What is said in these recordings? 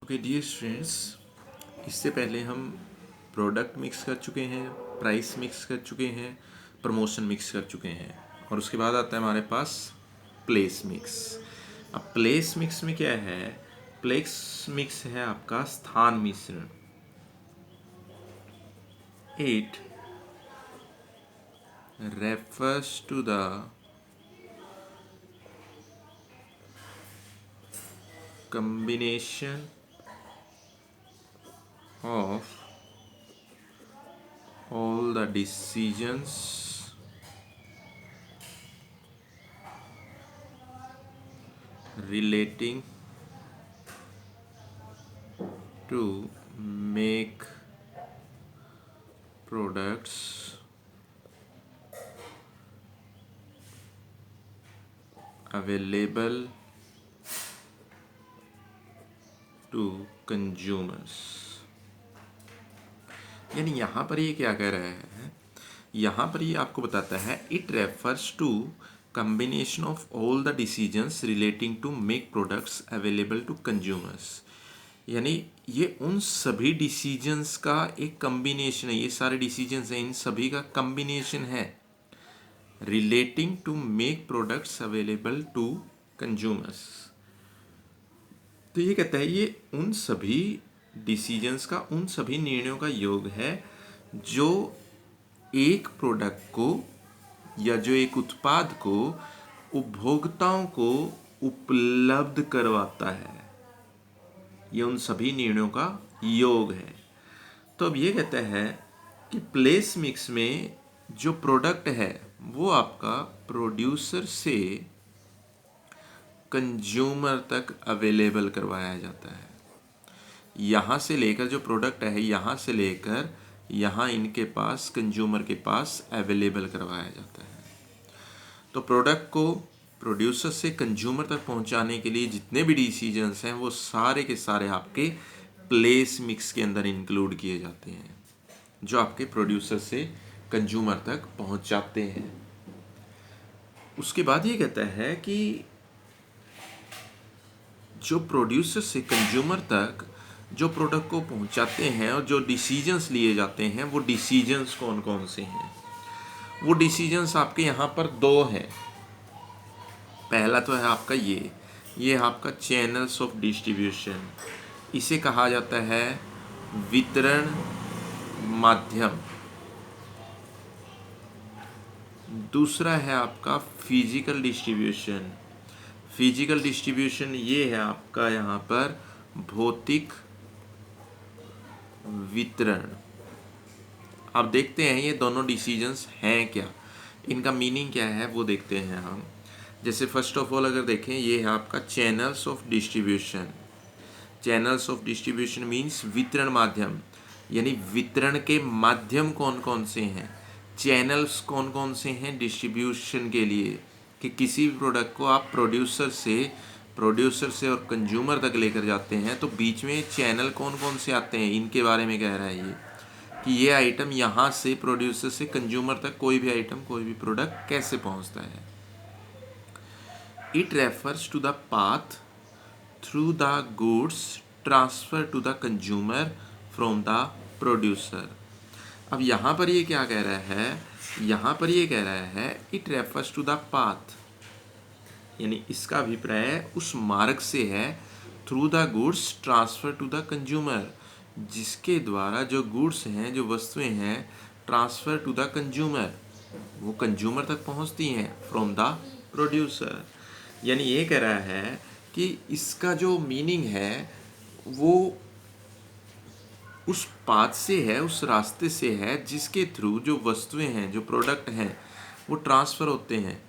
Okay dear students, इससे पहले हम प्रोडक्ट मिक्स कर चुके हैं, प्राइस मिक्स कर चुके हैं, प्रमोशन मिक्स कर चुके हैं और उसके बाद आता है हमारे पास प्लेस मिक्स। अब प्लेस मिक्स में क्या है? प्लेस मिक्स है आपका स्थान मिश्रण। It refers to the combination of all the decisions relating to make products available to consumers। यानी यहाँ पर ये क्या कह रहा है? यहाँ पर ये आपको बताता है it refers to combination of all the decisions relating to make products available to consumers। यानी ये उन सभी डिसीजंस का एक कम्बिनेशन है। ये सारे डिसीजंस हैं, इन सभी का कम्बिनेशन है relating to make products available to consumers. तो ये कहता है ये उन सभी डिसीजंस का, उन सभी निर्णयों का योग है जो एक प्रोडक्ट को या जो एक उत्पाद को उपभोक्ताओं को उपलब्ध करवाता है। ये उन सभी निर्णयों का योग है। तो अब ये कहता है कि प्लेस मिक्स में जो प्रोडक्ट है वो आपका प्रोड्यूसर से कंज्यूमर तक अवेलेबल करवाया जाता है। यहाँ से लेकर जो प्रोडक्ट है, यहाँ से लेकर यहाँ इनके पास कंज्यूमर के पास अवेलेबल करवाया जाता है। तो प्रोडक्ट को प्रोड्यूसर से कंज्यूमर तक पहुँचाने के लिए जितने भी डिसीजंस हैं वो सारे के सारे आपके प्लेस मिक्स के अंदर इंक्लूड किए जाते हैं, जो आपके प्रोड्यूसर से कंज्यूमर तक पहुँचाते हैं। उसके बाद ये कहता है कि जो प्रोड्यूसर से कंज्यूमर तक जो प्रोडक्ट को पहुंचाते हैं और जो डिसीजंस लिए जाते हैं वो डिसीजंस कौन कौन से हैं? वो डिसीजंस आपके यहाँ पर दो हैं। पहला तो है आपका ये आपका चैनल्स ऑफ डिस्ट्रीब्यूशन, इसे कहा जाता है वितरण माध्यम। दूसरा है आपका फिजिकल डिस्ट्रीब्यूशन। फिजिकल डिस्ट्रीब्यूशन ये है आपका यहाँ पर भौतिक वितरण। अब देखते हैं ये दोनों डिसीजंस हैं क्या, इनका मीनिंग क्या है वो देखते हैं हम। जैसे फर्स्ट ऑफ ऑल अगर देखें, ये है आपका channels of distribution. Channels of distribution means वितरण माध्यम, यानी वितरण के माध्यम कौन कौन से हैं, चैनल्स कौन कौन से हैं डिस्ट्रीब्यूशन के लिए, कि किसी भी प्रोडक्ट को आप प्रोड्यूसर से और कंज्यूमर तक लेकर जाते हैं तो बीच में चैनल कौन कौन से आते हैं, इनके बारे में कह रहा है ये कि ये आइटम यहाँ से प्रोड्यूसर से कंज्यूमर तक कोई भी आइटम, कोई भी प्रोडक्ट कैसे पहुँचता है। It refers to the path through the goods transfer to the consumer from the producer. अब यहाँ पर ये क्या कह रहा है? यहाँ पर ये कह रहा है it refers to the path, यानी इसका अभिप्राय उस मार्ग से है through the goods transfer to the consumer, जिसके द्वारा जो गुड्स हैं, जो वस्तुएं हैं, ट्रांसफर टू द कंज्यूमर, वो कंज्यूमर तक पहुंचती हैं फ्रॉम द प्रोड्यूसर। यानी ये कह रहा है कि इसका जो मीनिंग है वो उस पाथ से है, उस रास्ते से है जिसके थ्रू जो वस्तुएं हैं, जो प्रोडक्ट हैं, वो ट्रांसफ़र होते हैं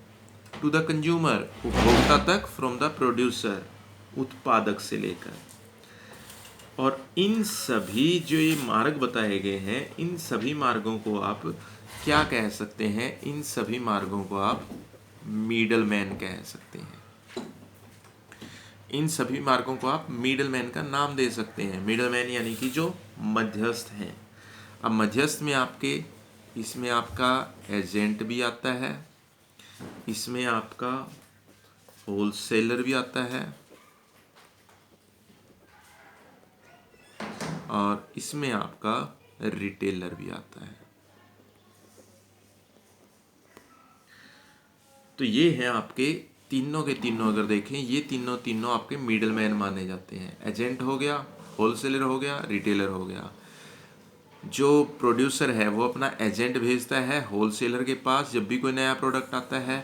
टू द कंज्यूमर, उपभोक्ता तक, फ्रॉम द प्रोड्यूसर, उत्पादक से लेकर। और इन सभी जो ये मार्ग बताए गए हैं, इन सभी मार्गों को आप क्या कह सकते हैं? इन सभी मार्गों को आप मिडल मैन कह सकते हैं। इन सभी मार्गों को आप मिडल मैन का नाम दे सकते हैं। मिडल मैन यानी कि जो मध्यस्थ हैं। अब मध्यस्थ में आपके, इसमें आपका एजेंट भी आता है, इसमें आपका होलसेलर भी आता है, और इसमें आपका रिटेलर भी आता है। तो ये हैं आपके तीनों के तीनों, अगर देखें ये तीनों तीनों आपके मिडल मैन माने जाते हैं। एजेंट हो गया, होलसेलर हो गया, रिटेलर हो गया। जो प्रोड्यूसर है वो अपना एजेंट भेजता है होलसेलर के पास जब भी कोई नया प्रोडक्ट आता है।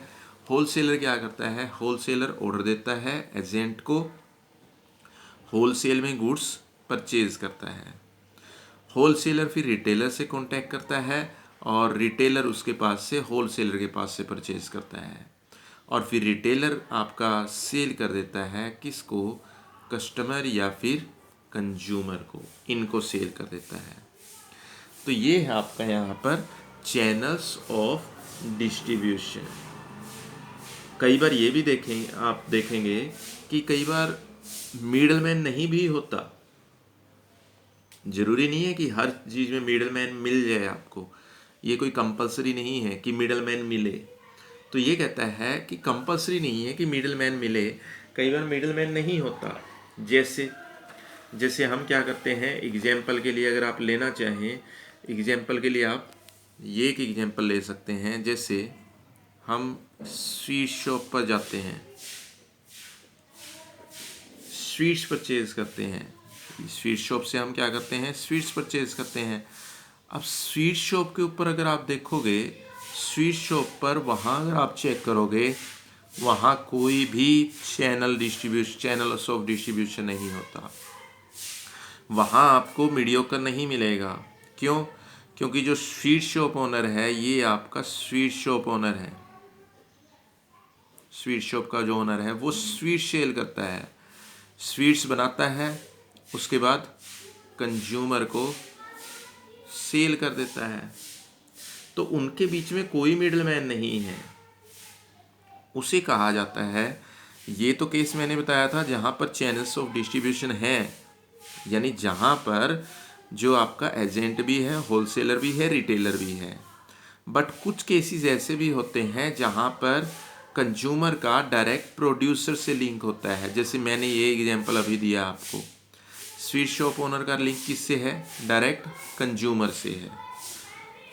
होलसेलर क्या करता है, होलसेलर ऑर्डर देता है एजेंट को, होलसेल में गुड्स परचेज करता है। होलसेलर फिर रिटेलर से कांटेक्ट करता है और रिटेलर उसके पास से होलसेलर के पास से परचेज करता है, और फिर रिटेलर आपका सेल कर देता है किसको, कस्टमर या फिर कंज्यूमर को, इनको सेल कर देता है। तो ये है आपका यहाँ पर चैनल्स ऑफ डिस्ट्रीब्यूशन। कई बार ये भी आप देखेंगे कि कई बार मिडलमैन नहीं भी होता। जरूरी नहीं है कि हर चीज़ में मिडलमैन मिल जाए आपको, ये कोई कंपलसरी नहीं है कि मिडलमैन मिले। तो ये कहता है कि कंपलसरी नहीं है कि मिडलमैन मिले, कई बार मिडलमैन नहीं होता। जैसे हम क्या करते हैं, एग्जाम्पल के लिए अगर आप लेना चाहें, एग्जाम्पल के लिए आप ये एक एग्जाम्पल ले सकते हैं। जैसे हम स्वीट शॉप पर जाते हैं, स्वीट्स परचेज करते हैं। स्वीट शॉप से हम क्या करते हैं, स्वीट्स परचेज करते हैं। अब स्वीट शॉप के ऊपर अगर आप देखोगे, स्वीट शॉप पर वहाँ अगर आप चेक करोगे, वहाँ कोई भी चैनल्स ऑफ डिस्ट्रीब्यूशन नहीं होता। वहाँ आपको मीडियोकर नहीं मिलेगा। क्यों? क्योंकि जो स्वीट शॉप ओनर है ये आपका स्वीट शॉप ओनर है। स्वीट शॉप का जो ओनर है वो स्वीट सेल करता है, स्वीट्स बनाता है, उसके बाद कंज्यूमर को सेल कर देता है। तो उनके बीच में कोई मिडलमैन नहीं है, उसे कहा जाता है। ये तो केस मैंने बताया था जहाँ पर चैनल्स ऑफ डिस्ट्रीब्यूशन है, यानी जहाँ पर जो आपका एजेंट भी है, होलसेलर भी है, रिटेलर भी है। बट कुछ केसेस ऐसे भी होते हैं जहाँ पर कंज्यूमर का डायरेक्ट प्रोड्यूसर से लिंक होता है। जैसे मैंने ये एग्जांपल अभी दिया आपको, स्वीट शॉप ओनर का लिंक किससे है, डायरेक्ट कंज्यूमर से है।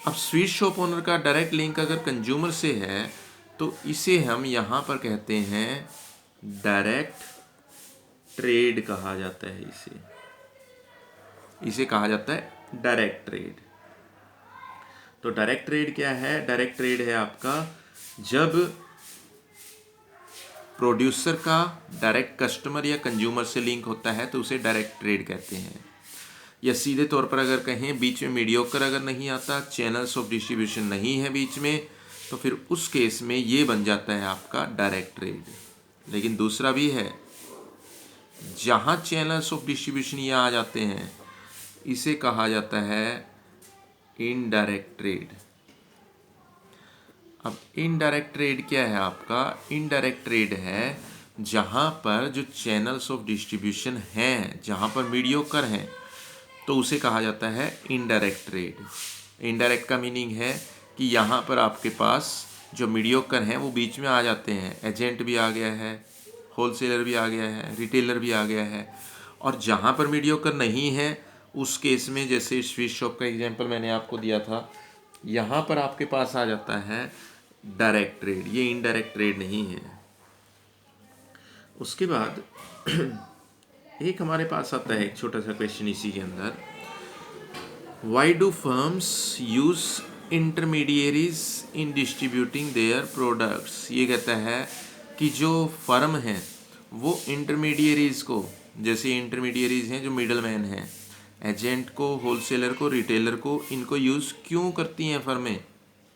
अब स्वीट शॉप ओनर का डायरेक्ट लिंक अगर कंज्यूमर से है तो इसे हम यहाँ पर कहते हैं डायरेक्ट ट्रेड कहा जाता है। इसे कहा जाता है डायरेक्ट ट्रेड। तो डायरेक्ट ट्रेड क्या है, डायरेक्ट ट्रेड है आपका जब प्रोड्यूसर का डायरेक्ट कस्टमर या कंज्यूमर से लिंक होता है तो उसे डायरेक्ट ट्रेड कहते हैं। या सीधे तौर पर अगर कहें, बीच में मीडियोकर अगर नहीं आता, चैनल्स ऑफ डिस्ट्रीब्यूशन नहीं है बीच में, तो फिर उस केस में ये बन जाता है आपका डायरेक्ट ट्रेड। लेकिन दूसरा भी है, जहाँ चैनल्स ऑफ डिस्ट्रीब्यूशन ये आ जाते हैं इसे कहा जाता है इनडायरेक्ट ट्रेड। अब इनडायरेक्ट ट्रेड क्या है आपका, इनडायरेक्ट ट्रेड है जहाँ पर जो चैनल्स ऑफ डिस्ट्रीब्यूशन हैं, जहाँ पर मीडियोकर हैं, तो उसे कहा जाता है इनडायरेक्ट ट्रेड। इनडायरेक्ट का मीनिंग है कि यहाँ पर आपके पास जो मीडियोकर हैं वो बीच में आ जाते हैं, एजेंट भी आ गया है, होलसेलर भी आ गया है, रिटेलर भी आ गया है। और जहाँ पर मीडियोकर नहीं है उस केस में, जैसे स्वीट शॉप का एग्जांपल मैंने आपको दिया था, यहाँ पर आपके पास आ जाता है डायरेक्ट ट्रेड। ये इनडायरेक्ट ट्रेड नहीं है। उसके बाद एक हमारे पास आता है एक छोटा सा क्वेश्चन इसी के अंदर, why do firms use intermediaries in distributing their products. ये कहता है कि जो फर्म हैं वो इंटरमीडिएरीज को, जैसे इंटरमीडिएरीज हैं जो मिडलमैन हैं, एजेंट को, होलसेलर को, रिटेलर को, इनको यूज़ क्यों करती हैं फर्में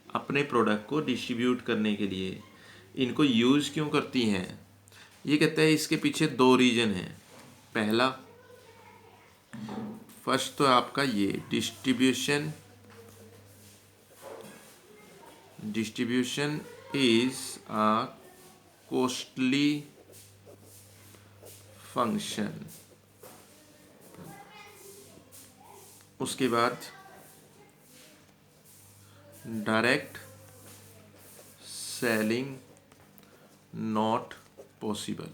अपने प्रोडक्ट को डिस्ट्रीब्यूट करने के लिए, इनको यूज़ क्यों करती हैं। ये कहता है इसके पीछे दो रीज़न हैं। पहला, फर्स्ट तो आपका ये distribution is a costly function. उसके बाद डायरेक्ट सेलिंग नॉट पॉसिबल।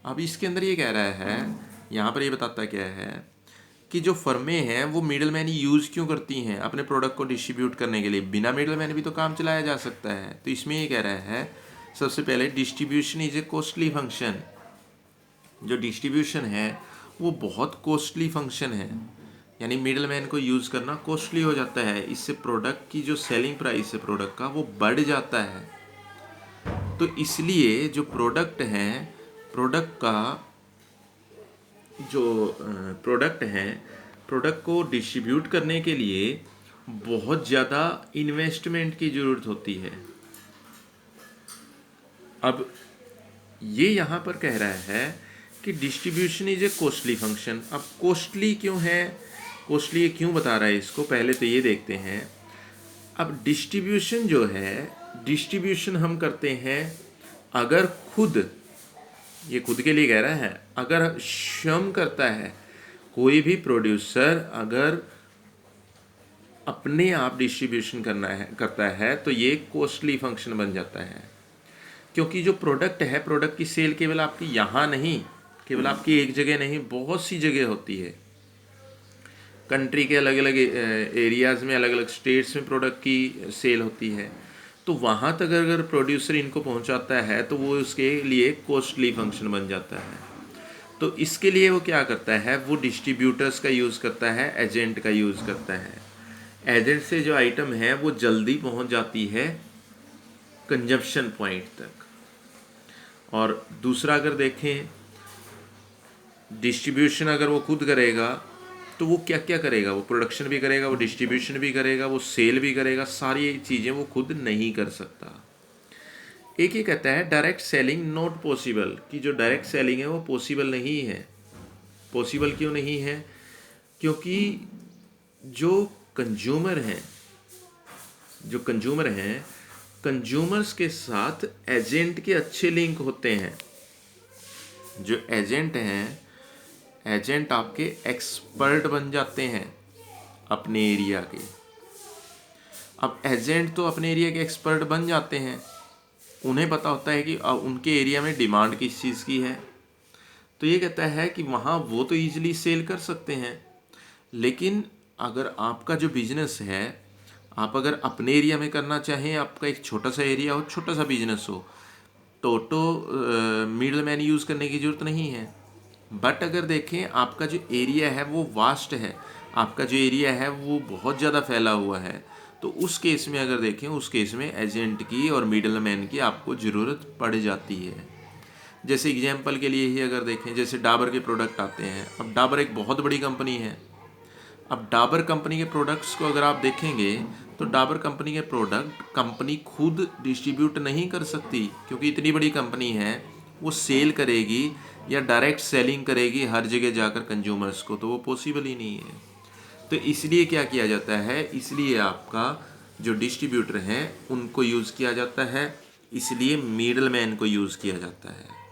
अब इसके अंदर ये कह रहा है, यहाँ पर ये बताता क्या है कि जो फर्में हैं वो मिडल मैन यूज़ क्यों करती हैं अपने प्रोडक्ट को डिस्ट्रीब्यूट करने के लिए। बिना मिडल मैन भी तो काम चलाया जा सकता है। तो इसमें ये कह रहा है सबसे पहले distribution is a costly function. जो डिस्ट्रीब्यूशन है वो बहुत कॉस्टली फंक्शन है, यानी मिडल मैन को यूज़ करना कॉस्टली हो जाता है। इससे प्रोडक्ट की जो सेलिंग प्राइस है प्रोडक्ट का वो बढ़ जाता है। तो इसलिए जो प्रोडक्ट है प्रोडक्ट का जो प्रोडक्ट है प्रोडक्ट को डिस्ट्रीब्यूट करने के लिए बहुत ज़्यादा इन्वेस्टमेंट की ज़रूरत होती है। अब ये यहाँ पर कह रहा है कि distribution is a costly function. अब कॉस्टली क्यों है, कॉस्टली क्यों बता रहा है इसको, पहले तो ये देखते हैं। अब डिस्ट्रीब्यूशन जो है, डिस्ट्रीब्यूशन हम करते हैं अगर खुद, ये खुद के लिए कह रहा है, अगर श्रम करता है कोई भी प्रोड्यूसर, अगर अपने आप डिस्ट्रीब्यूशन करता है तो ये कॉस्टली फंक्शन बन जाता है। क्योंकि जो प्रोडक्ट है, प्रोडक्ट की सेल केवल आपकी यहाँ नहीं, केवल आपकी एक जगह नहीं, बहुत सी जगह होती है। कंट्री के अलग अलग एरियाज़ में, अलग अलग स्टेट्स में प्रोडक्ट की सेल होती है। तो वहाँ तक अगर प्रोड्यूसर इनको पहुँचाता है तो वो उसके लिए कॉस्टली फंक्शन बन जाता है। तो इसके लिए वो क्या करता है, वो डिस्ट्रीब्यूटर्स का यूज़ करता है, एजेंट का यूज़ करता है। एजेंट से जो आइटम है वो जल्दी पहुँच जाती है कंजप्शन पॉइंट तक। और दूसरा अगर देखें, डिस्ट्रीब्यूशन अगर वो खुद करेगा तो वो क्या क्या करेगा, वो प्रोडक्शन भी करेगा, वो डिस्ट्रीब्यूशन भी करेगा, वो सेल भी करेगा, सारी चीज़ें वो खुद नहीं कर सकता। एक ही कहता है डायरेक्ट सेलिंग नॉट पॉसिबल, कि जो डायरेक्ट सेलिंग है वो पॉसिबल नहीं है। पॉसिबल क्यों नहीं है, क्योंकि जो कंज्यूमर हैं कंज्यूमर्स के साथ एजेंट के अच्छे लिंक होते हैं। जो एजेंट हैं, एजेंट आपके एक्सपर्ट बन जाते हैं अपने एरिया के। अब एजेंट तो अपने एरिया के एक्सपर्ट बन जाते हैं, उन्हें पता होता है कि उनके एरिया में डिमांड किस चीज़ की है। तो ये कहता है कि वहाँ वो तो ईजिली सेल कर सकते हैं। लेकिन अगर आपका जो बिजनेस है, आप अगर अपने एरिया में करना चाहें, आपका एक छोटा सा एरिया हो, छोटा सा बिजनेस हो, तो मिडल मैन यूज़ करने की ज़रूरत नहीं है। बट अगर देखें आपका जो एरिया है वो वास्ट है, आपका जो एरिया है वो बहुत ज़्यादा फैला हुआ है, तो उस केस में अगर देखें, उस केस में एजेंट की और मिडल मैन की आपको ज़रूरत पड़ जाती है। जैसे एग्जांपल के लिए ही अगर देखें, जैसे डाबर के प्रोडक्ट आते हैं। अब डाबर एक बहुत बड़ी कंपनी है। अब डाबर कंपनी के प्रोडक्ट्स को अगर आप देखेंगे तो डाबर कंपनी के प्रोडक्ट कंपनी खुद डिस्ट्रीब्यूट नहीं कर सकती, क्योंकि इतनी बड़ी कंपनी है। वो सेल करेगी या डायरेक्ट सेलिंग करेगी हर जगह जाकर कंज्यूमर्स को, तो वो पॉसिबल ही नहीं है। तो इसलिए क्या किया जाता है, इसलिए आपका जो डिस्ट्रीब्यूटर हैं उनको यूज़ किया जाता है, इसलिए मिडल मैन को यूज़ किया जाता है।